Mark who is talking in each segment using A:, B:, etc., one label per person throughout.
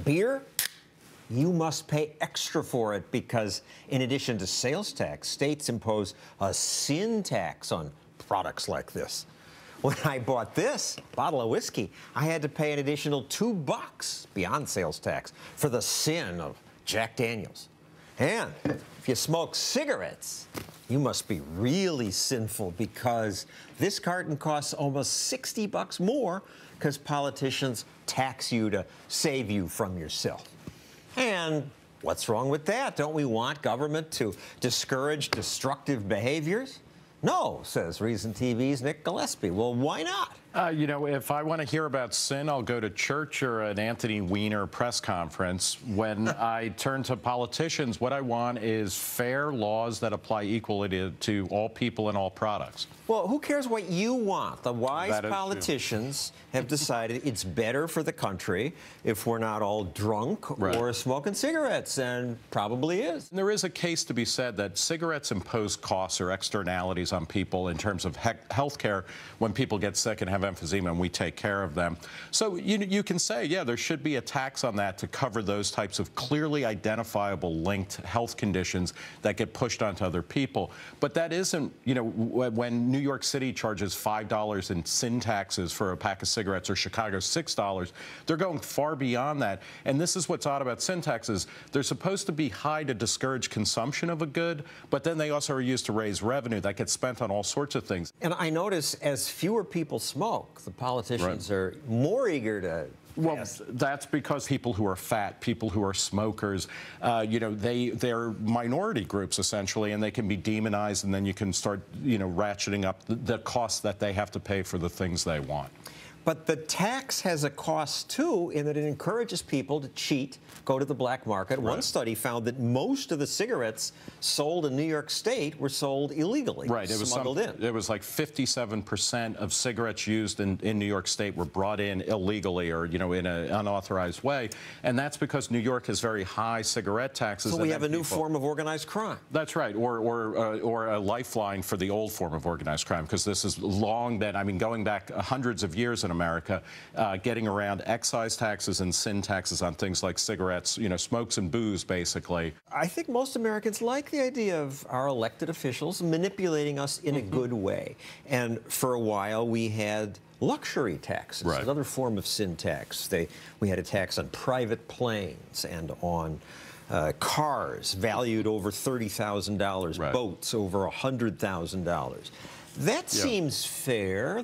A: beer, you must pay extra for it because in addition to sales tax, states impose a sin tax on products like this. When I bought this bottle of whiskey, I had to pay an additional $2 beyond sales tax for the sin of Jack Daniels. And if you smoke cigarettes, you must be really sinful because this carton costs almost $60 more because politicians tax you to save you from yourself. And what's wrong with that? Don't we want government to discourage destructive behaviors? No, says Reason TV's Nick Gillespie. Well, why not?
B: You know, if I want to hear about sin, I'll go to church or an Anthony Weiner press conference. When I turn to politicians, what I want is fair laws that apply equally to all people and all products.
A: Well, who cares what you want? The wise politicians have decided it's better for the country if we're not all drunk or smoking cigarettes, and probably is.
B: And there is a case to be said that cigarettes impose costs or externalities on people in terms of health care when people get sick and have emphysema, and we take care of them. So you can say, yeah, there should be a tax on that to cover those types of clearly identifiable linked health conditions that get pushed onto other people. But that isn't, you know, when New York City charges $5 in sin taxes for a pack of cigarettes or Chicago $6, they're going far beyond that. And this is what's odd about sin taxes. They're supposed to be high to discourage consumption of a good, but then they also are used to raise revenue that gets spent on all sorts of things.
A: And I notice as fewer people smoke, the politicians are more eager to.
B: Well, that's because people who are fat, people who are smokers, you know, they're minority groups essentially, and they can be demonized, and then you can start, you know, ratcheting up the costs that they have to pay for the things they want.
A: But the tax has a cost, too, in that it encourages people to cheat, go to the black market. One study found that most of the cigarettes sold in New York State were sold illegally, smuggled in.
B: It was like 57% of cigarettes used in New York State were brought in illegally or, you know, in an unauthorized way. And that's because New York has very high cigarette taxes.
A: So we have a new form of organized crime.
B: That's right, or a lifeline for the old form of organized crime, because this has long been, I mean, going back hundreds of years in America, getting around excise taxes and sin taxes on things like cigarettes, you know, smokes and booze, basically.
A: I think most Americans like the idea of our elected officials manipulating us in a good way. And for a while, we had luxury taxes, another form of sin tax. We had a tax on private planes and on cars valued over $30,000, boats over $100,000. That seems fair.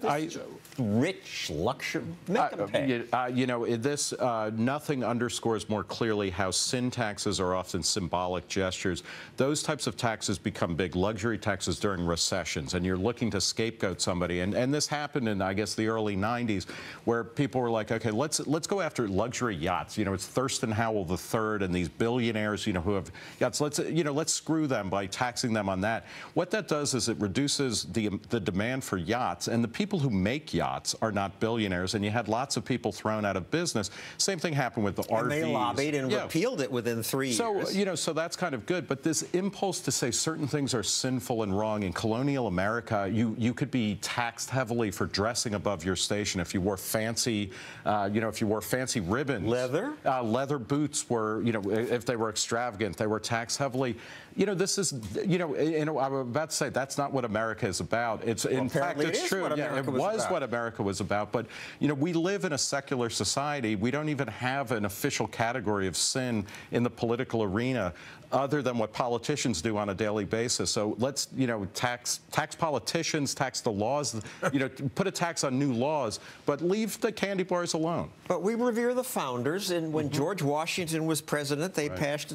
A: Rich luxury. Make them pay.
B: You know, this nothing underscores more clearly how sin taxes are often symbolic gestures. Those types of taxes become big luxury taxes during recessions, and you're looking to scapegoat somebody. And this happened in, I guess, the early '90s, where people were like, okay, let's go after luxury yachts. You know, it's Thurston Howell III and these billionaires, you know, who have yachts. Let's screw them by taxing them on that. What that does is it reduces the demand for yachts, and the people who make yachts are not billionaires, and you had lots of people thrown out of business. Same thing happened with the RVs.
A: And they lobbied and repealed it within 3 years.
B: So, you know, so that's kind of good. But this impulse to say certain things are sinful and wrong in colonial America, you could be taxed heavily for dressing above your station if you wore fancy, you know, if you wore fancy ribbons. Leather boots were, you know, if they were extravagant, they were taxed heavily. You know, this is, you know, I'm about to say that's not what America is about. It's in fact, it's true. Yeah, it was what America was about. But, you know, we live in a secular society. We don't even have an official category of sin in the political arena other than what politicians do on a daily basis. So let's, you know, tax politicians, tax the laws, you know, put a tax on new laws, but leave the candy bars alone.
A: But we revere the founders, and when George Washington was president, they passed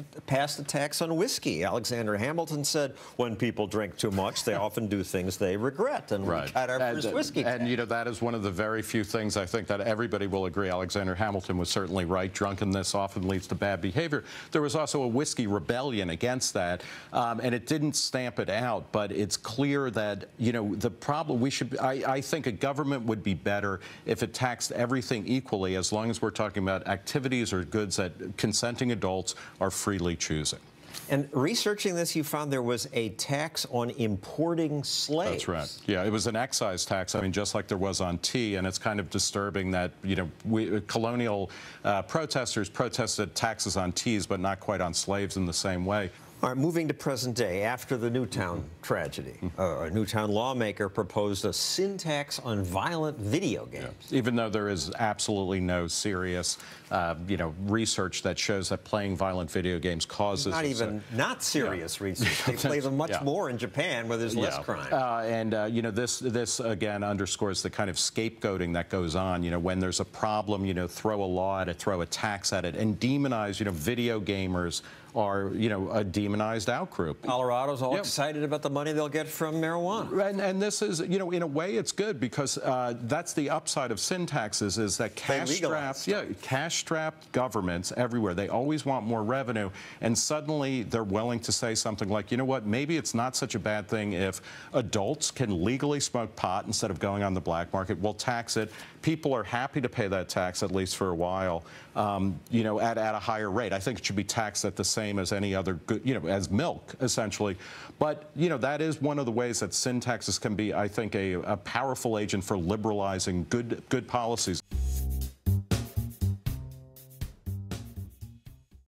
A: a tax on whiskey. Alexander Hamilton said, when people drink too much, they often do things they regret, and we got our first whiskey tax.
B: And, you know, that is one of the very few things I think that everybody will agree. Alexander Hamilton was certainly right. Drunkenness often leads to bad behavior. There was also a whiskey rebellion against that, and it didn't stamp it out, but it's clear that, you know, the problem, I think a government would be better if it taxed everything equally, as long as we're talking about activities or goods that consenting adults are freely choosing.
A: And researching this, you found there was a tax on importing slaves.
B: That's right. Yeah, it was an excise tax. I mean, just like there was on tea, and it's kind of disturbing that, you know, colonial protesters protested taxes on teas, but not quite on slaves in the same way.
A: All right, moving to present day, after the Newtown tragedy, a Newtown lawmaker proposed a sin tax on violent video games.
B: Yeah. Even though there is absolutely no serious, you know, research that shows that playing violent video games causes...
A: Not serious research. They play them much more in Japan, where there's less crime.
B: You know, this again underscores the kind of scapegoating that goes on. You know, when there's a problem, you know, throw a law at it, throw a tax at it, and demonize, you know, video gamers are, you know, a demonized outgroup.
A: Colorado's all excited about the money they'll get from marijuana.
B: And this is, you know, in a way it's good, because that's the upside of sin taxes, is that cash-strapped governments everywhere, they always want more revenue, and suddenly they're willing to say something like, you know what, maybe it's not such a bad thing if adults can legally smoke pot instead of going on the black market. We'll tax it. People are happy to pay that tax, at least for a while, you know, at a higher rate. I think it should be taxed at the same as any other good, you know, as milk, essentially. But, you know, that is one of the ways that sin taxes can be, I think, a powerful agent for liberalizing good policies.